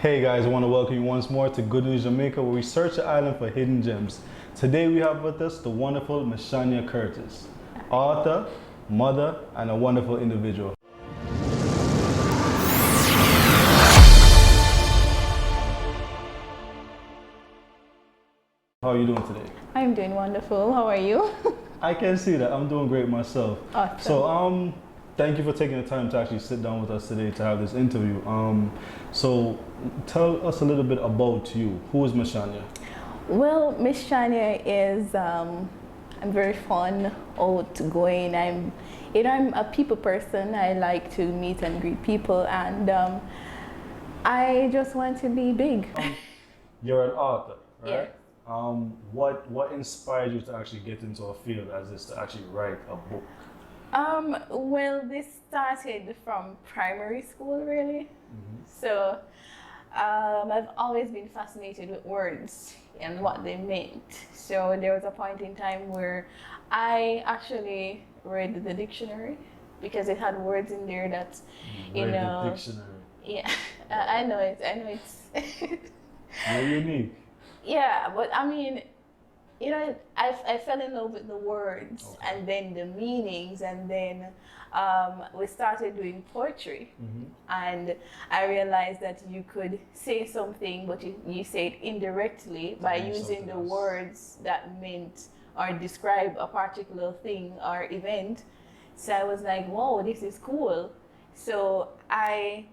Hey guys, I want to welcome you once more to Good News Jamaica, where we search the island for hidden gems. Today we have with us the wonderful Mieshanya Curtis, author, mother, and a wonderful individual. How are you doing today? I'm doing wonderful. How are you? I can see that. I'm doing great myself. Awesome. So, thank you for taking the time to actually sit down with us today to have this interview. So tell us a little bit about you. Who is Mieshanya? Well, Mieshanya is, I'm very fun, outgoing. I'm a people person. I like to meet and greet people, and I just want to be big. You're an author, right? Yeah. What inspired you to actually get into a field as this, to actually write a book? Well, this started from primary school, really. So I've always been fascinated with words and what they meant. So there was a point in time where I actually read the dictionary because it had words in there that, you know. The dictionary. Yeah, I know it's. You're unique. Yeah, but I mean, you know, I fell in love with the words and then the meanings, and then we started doing poetry, and I realized that you could say something, but you say it indirectly by using the words that meant or describe a particular thing or event. So I was like, whoa, this is cool. So I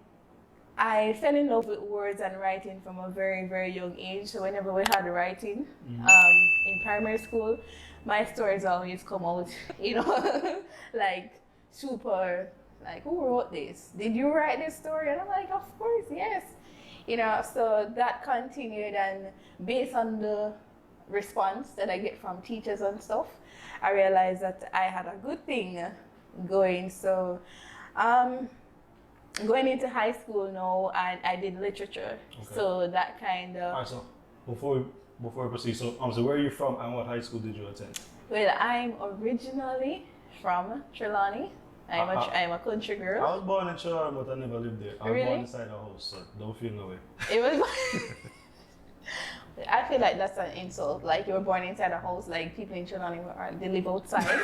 fell in love with words and writing from a very, very young age. So whenever we had writing in primary school, my stories always come out, you know, like super, like, who wrote this? Did you write this story? And I'm like, of course, yes. You know, so that continued, and based on the response that I get from teachers and stuff, I realized that I had a good thing going. So, going into high school now, and I did literature. So that kind of. All right, so before we proceed, so where are you from and what high school did you attend? Well, I'm originally from Trelawney. I'm a country girl. I was born in Trelawney, but I never lived there. I was born inside a house, so don't feel no way. It was. I feel like that's an insult. Like you were born inside a house, like people in Trelawney they live outside.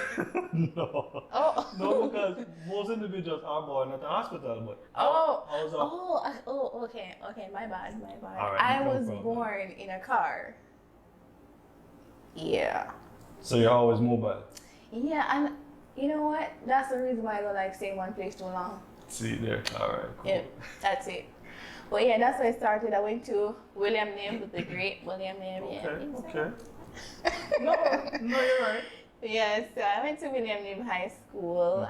No. Oh. No, because most individuals are born at the hospital, but okay, my bad. All right, I was born in a car. Yeah. So you're always mobile? Yeah, and you know what? That's the reason why I don't like staying one place too long. See there. All right, cool. Yeah, that's it. But yeah, that's where I started. I went to William Name, the great William Name. Okay. No, you're right. Yeah, so I went to William Name High School.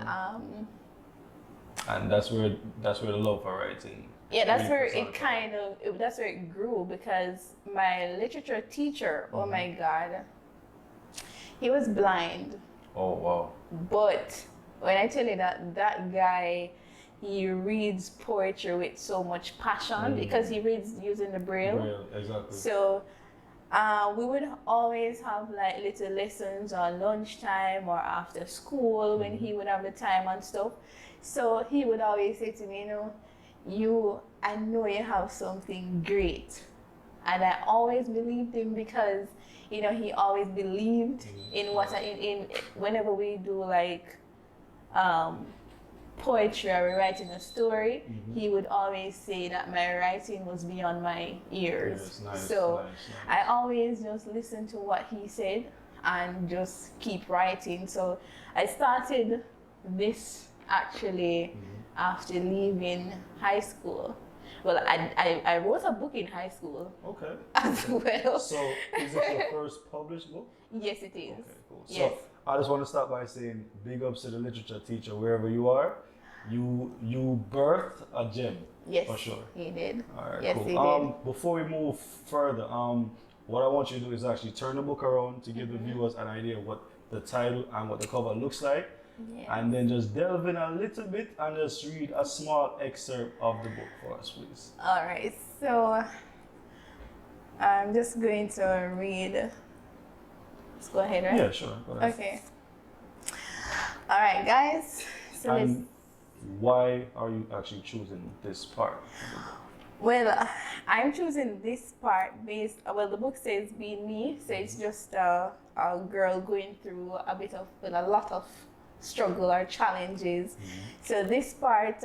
And that's where the love for writing. Yeah, that's where it grew, because my literature teacher, oh my God, he was blind. Oh wow. But when I tell you that guy, he reads poetry with so much passion because he reads using the braille. Exactly. So we would always have like little lessons on lunchtime or after school when he would have the time and stuff. So he would always say to me, I know you have something great. And I always believed him because, he always believed in whenever we do like poetry or we're writing a story, he would always say that my writing was beyond my ears. Nice. I always just listen to what he said and just keep writing. So I started this actually after leaving high school. Well, I wrote a book in high school. Okay. As well. So is it your first published book? Yes, it is. Okay, cool. Yes. So I just want to start by saying big ups to the literature teacher wherever you are. You birthed a gem. Yes, for sure. He did. All right, yes, cool. He did. Before we move further, what I want you to do is actually turn the book around to give the viewers an idea of what the title and what the cover looks like. Yes. And then just delve in a little bit and just read a small excerpt of the book for us, please. All right, so I'm just going to read. Let's go ahead, right? Yeah, sure. Go ahead. Okay. All right, guys. So and why are you actually choosing this part of the book? Well, I'm choosing this part based, well, the book says being me, so it's just a girl going through a lot of struggle or challenges. So this part,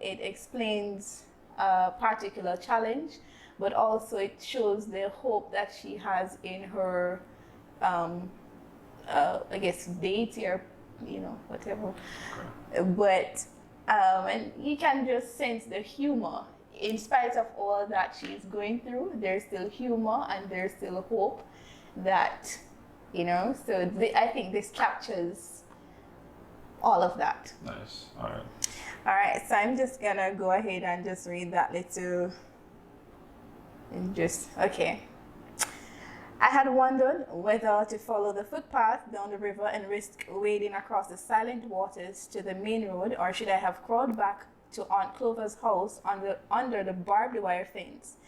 it explains a particular challenge, but also it shows the hope that she has in her, I guess, deity or, whatever. But, and you can just sense the humor. In spite of all that she's going through, there's still humor and there's still hope that, so I think this captures all of that. Nice. All right. All right, so I'm just gonna go ahead and just read that little, okay. I had wondered whether to follow the footpath down the river and risk wading across the silent waters to the main road, or should I have crawled back to Aunt Clover's house under the barbed wire fence.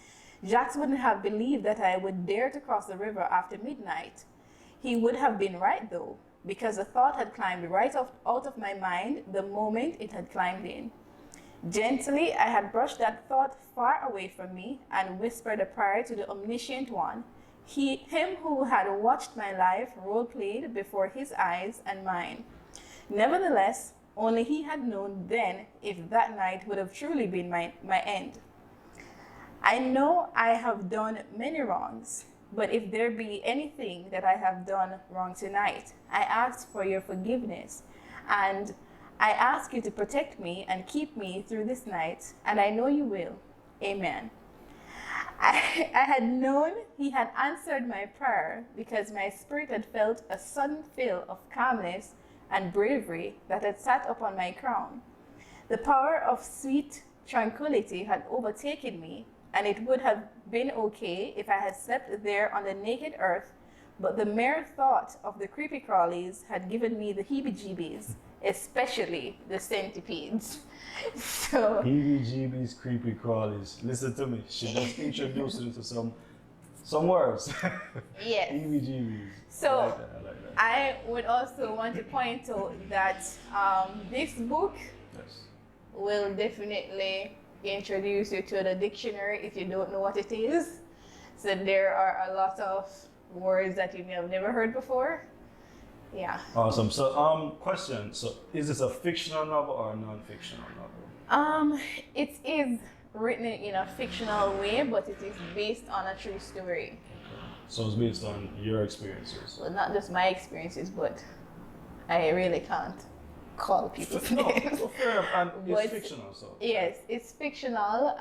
Jacques wouldn't have believed that I would dare to cross the river after midnight. He would have been right, though, because the thought had climbed right out of my mind the moment it had climbed in. Gently, I had brushed that thought far away from me and whispered a prayer to the Omniscient One, him who had watched my life role-played before his eyes and mine. Nevertheless, only he had known then if that night would have truly been my end. I know I have done many wrongs, but if there be anything that I have done wrong tonight, I ask for your forgiveness, and I ask you to protect me and keep me through this night, and I know you will. Amen. I had known he had answered my prayer because my spirit had felt a sudden fill of calmness and bravery that had sat upon my crown. The power of sweet tranquility had overtaken me, and it would have been okay if I had slept there on the naked earth, but the mere thought of the creepy crawlies had given me the heebie-jeebies, especially the centipedes. So Heebie-jeebies, creepy crawlies. Listen to me. She just introduced it to some words. yes. Heebie-jeebies. So I like that. I would also want to point out that this book will definitely introduce you to the dictionary if you don't know what it is. So there are a lot of words that you may have never heard before. Yeah. Awesome. So, question. So, is this a fictional novel or a non-fictional novel? It is written in a fictional way, but it is based on a true story. So it's based on your experiences. Well, not just my experiences, but I really can't call people's names. No, fair enough. And it's fictional, so. Yes, it's fictional.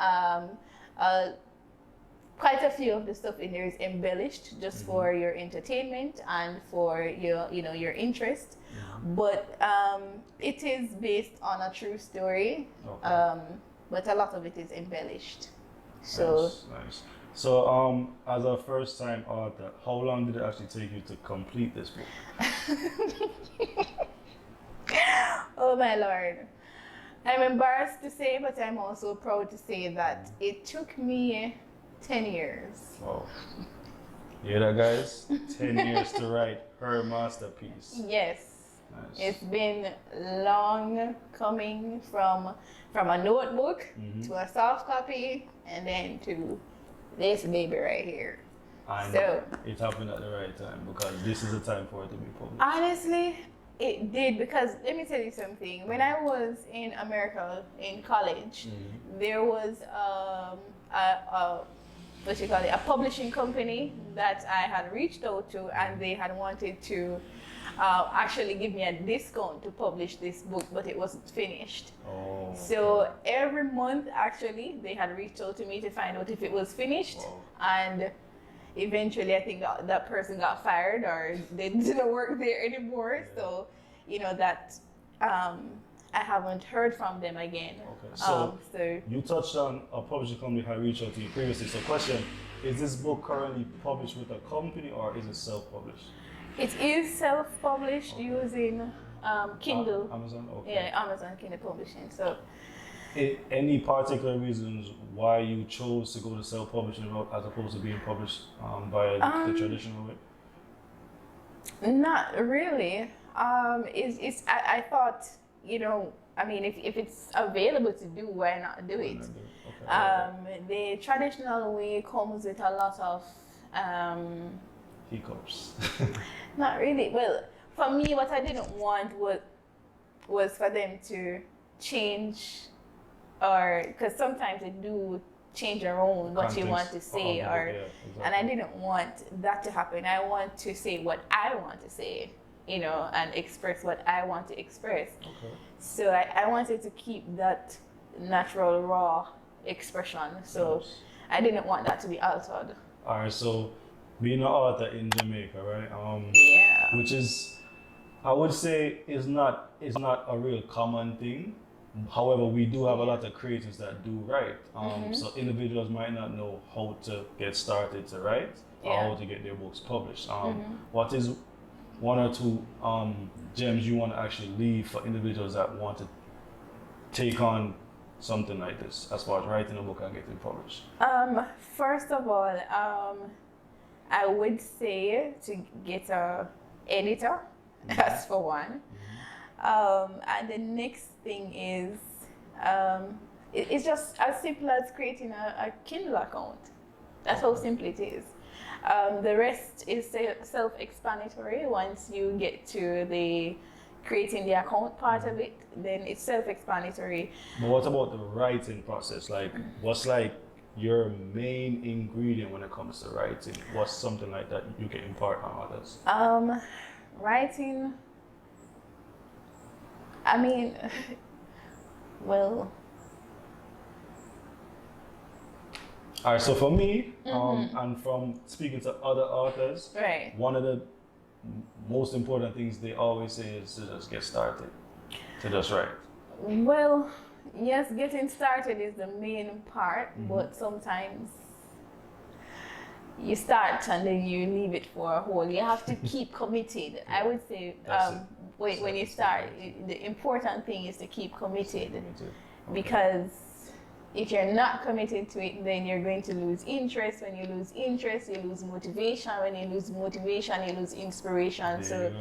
Quite a few of the stuff in there is embellished just for your entertainment and for your interest. But it is based on a true story. Okay. But a lot of it is embellished. So nice. So, as a first-time author, how long did it actually take you to complete this book? Oh my Lord. I'm embarrassed to say, but I'm also proud to say that it took me 10 years. Wow. You hear that, guys? 10 years to write her masterpiece. Yes. Nice. It's been long coming from a notebook to a soft copy and then to this baby right here. And so it happened at the right time because this is the time for it to be published. Honestly, it did, because let me tell you something. When I was in America in college, there was a publishing company that I had reached out to, and they had wanted to actually give me a discount to publish this book, but it wasn't finished. Oh, so every month, actually, they had reached out to me to find out if it was finished. And eventually, I think that person got fired or they didn't work there anymore. So, that I haven't heard from them again. Okay. So you touched on a publishing company had reached out to you previously. So question, is this book currently published with a company or is it self-published? It is self-published using Kindle. Amazon? Okay. Yeah, Amazon Kindle Publishing. So, any particular reasons why you chose to go the self-publishing route as opposed to being published by the traditional way? Not really. I thought, if it's available to do, why not do it? Okay. The traditional way comes with a lot of hiccups. not really. Well, for me, what I didn't want was for them to change, or because sometimes they do change their own what you want to say, or exactly. And I didn't want that to happen. I want to say what I want to say, you know, and express what I want to express. Okay. So I wanted to keep that natural, raw expression. So yes. I didn't want that to be altered. All right. So being an author in Jamaica, right? Yeah. Which is, I would say, is not a real common thing. However, we do have a lot of creators that do write. So individuals might not know how to get started to write or how to get their books published. What is one or two gems you want to actually leave for individuals that want to take on something like this as far as writing a book and getting published? First of all, I would say to get an editor. That's for one. And the next thing is, it's just as simple as creating a Kindle account. That's how simple it is. The rest is self-explanatory. Once you get to the creating the account part of it, then it's self-explanatory. But what about the writing process? Like, what's like your main ingredient when it comes to writing? What's something like that you can impart on others? Writing, I mean, well. All right, so for me, and from speaking to other authors, right. One of the most important things they always say is to just get started, to just write. Well, yes, getting started is the main part, but sometimes you start and then you leave it for a whole. You have to keep committed. I would say when you start, the important thing is to keep committed. Okay. Because if you're not committed to it, then you're going to lose interest. When you lose interest, you lose motivation. When you lose motivation, you lose inspiration. So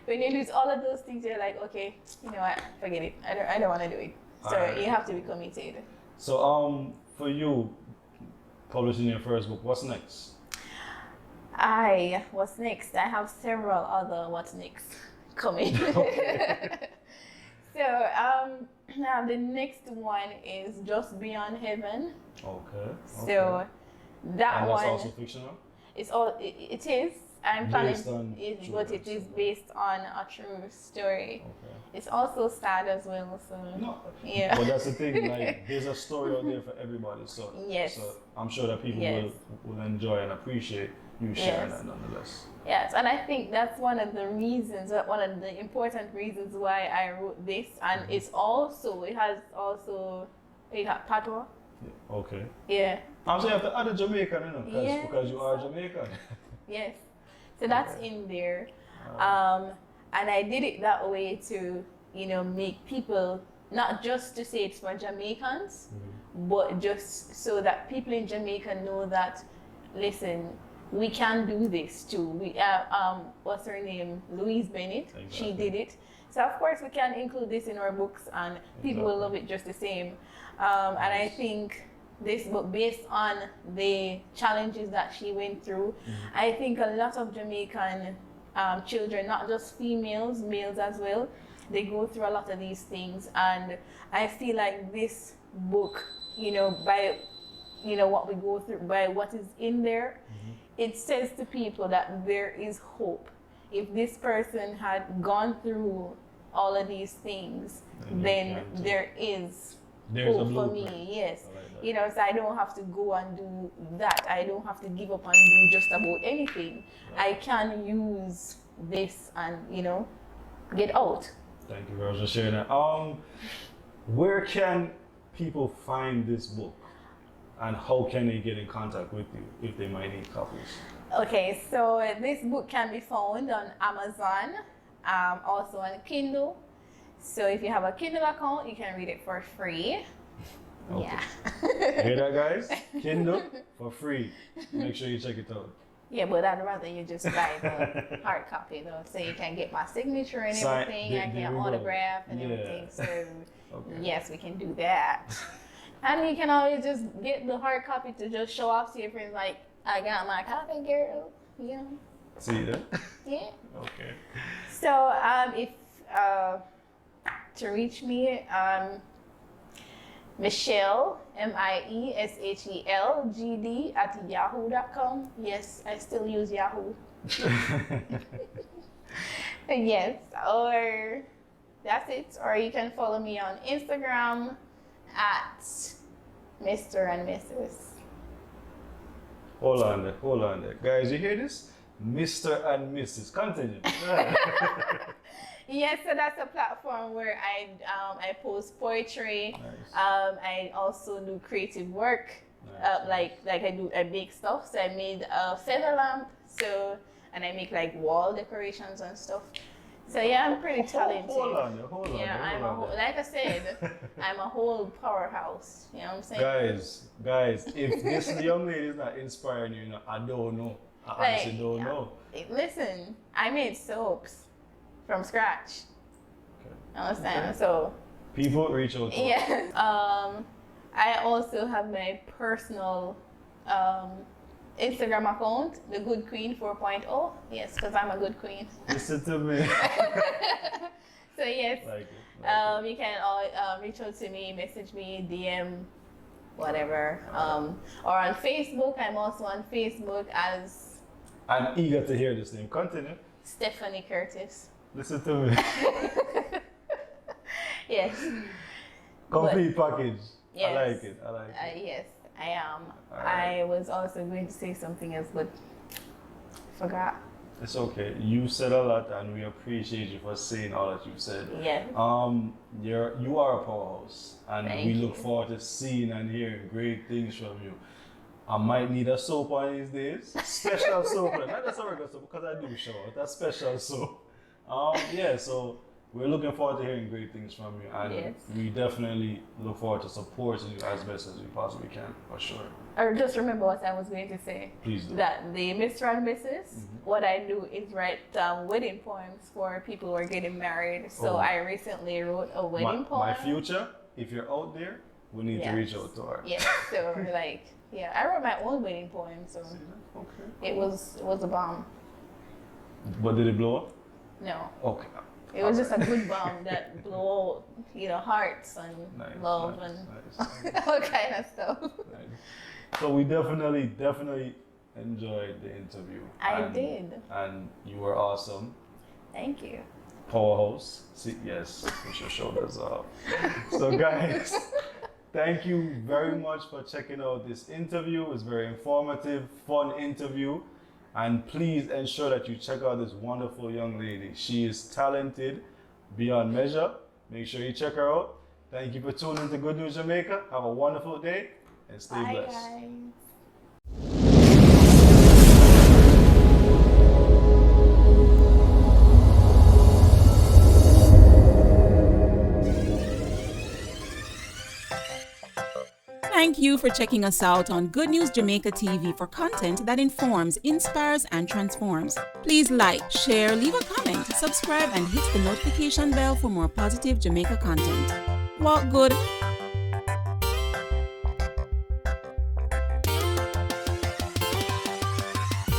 when you lose all of those things, you're like, okay, you know what, forget it. I don't want to do it. So you have to be committed. So for you, publishing your first book, what's next? What's next? I have several other what's next coming. Okay. So now the next one is Just Beyond Heaven. Okay. So that and one. That's also fictional? It is. I'm planning it, but it is based on a true story. Okay. It's also sad as well. So no. Yeah. But that's the thing. Like, there's a story out there for everybody. So yes. So I'm sure that people will enjoy and appreciate you sharing that nonetheless. Yes, and I think that's one of the reasons, one of the important reasons why I wrote this, and it has patois. Yeah. Okay. Yeah. I'm saying you have to add a Jamaican, you know, because you are Jamaican. Yes. So that's in there. And I did it that way to, you know, make people, not just to say it's for Jamaicans, but just so that people in Jamaica know that, listen, we can do this too. We what's her name? Louise Bennett. Exactly. She did it. So of course we can include this in our books, and people will love it just the same. And I think this book, based on the challenges that she went through, I think a lot of Jamaican children, not just females, males as well, they go through a lot of these things. And I feel like this book, you know, by what we go through, by what is in there, it says to people that there is hope. If this person had gone through all of these things, then there's hope for me. Yes. Like, you know, so I don't have to go and do that. I don't have to give up and do just about anything. Right. I can use this and, you know, get out. Thank you very much for sharing that. Where can people find this book? And how can they get in contact with you if they might need copies? Okay, so this book can be found on Amazon, also on Kindle. So if you have a Kindle account, you can read it for free. Okay. Yeah. Hear that, guys? Kindle for free. Make sure you check it out. Yeah, but I'd rather you just buy the hard copy though, so you can get my signature and everything, I can autograph and everything. So yes, we can do that. And you can always just get the hard copy to just show off to your friends, like, I got my copy, girl. You know? See that? Yeah. Okay. So, if to reach me, Mieshel, MIESHELGD @yahoo.com. Yes, I still use Yahoo. Yes, or that's it. Or you can follow me on Instagram at Mr. and Mrs. Hold on there. Guys, you hear this? Mr. and Mrs. Continue. Yes, so that's a platform where I post poetry. Nice. I also do creative work. Nice. Like I bake stuff. So I made a feather lamp. And I make like wall decorations and stuff. So yeah, I'm pretty talented. Hold on there. Like I said, I'm a whole powerhouse. You know what I'm saying? Guys, if this young lady is not inspiring you, I don't know. I honestly don't know. Listen, I made soaps from scratch. Okay. Understand? Okay. So People reach out to us. yeah. I also have my personal Instagram account, the Good Queen 4.0. Yes, because I'm a good queen. Listen to me. So yes, Like it. you can reach out to me, message me, DM, whatever. Or on Facebook. I'm also on Facebook as I'm eager to hear this name. Continue. Stephanie Curtis. Listen to me. Yes. Complete package. Yes. I like it. Yes, I am. Alright. I was also going to say something else, but forgot. It's okay. You said a lot, and we appreciate you for saying all that you said. Yeah. You are a powerhouse, and Thank we you. look forward to seeing and hearing great things from you. I might need a soap one of these days. Special soap, not just a regular soap, because I do show it. That's special soap. Yeah. So we're looking forward to hearing great things from you, and Yes. we definitely look forward to supporting you as best as we possibly can, for sure. Or just remember what I was going to say. Please do. That the Mr. and Mrs. What I do is write wedding poems for people who are getting married. So Oh. I recently wrote a wedding poem. My future, if you're out there, we need to Yes. reach out to her. Yeah. So like, yeah, I wrote my own wedding poem. So Okay. it was a bomb. But did it blow up? No, Okay. it was just a good bomb that blew, hearts and Nice, love nice, and nice. all kind of stuff. Nice. So we definitely enjoyed the interview. I did. And you were awesome. Thank you. Powerhouse. See, yes, push your shoulders up. So guys, thank you very much for checking out this interview. It was very informative, fun interview. And please ensure that you check out this wonderful young lady. She is talented beyond measure. Make sure you check her out. Thank you for tuning in to Good News Jamaica. Have a wonderful day and stay Bye, blessed. guys. Thank you for checking us out on Good News Jamaica TV for content that informs, inspires, and transforms. Please like, share, leave a comment, subscribe, and hit the notification bell for more positive Jamaica content. Walk good,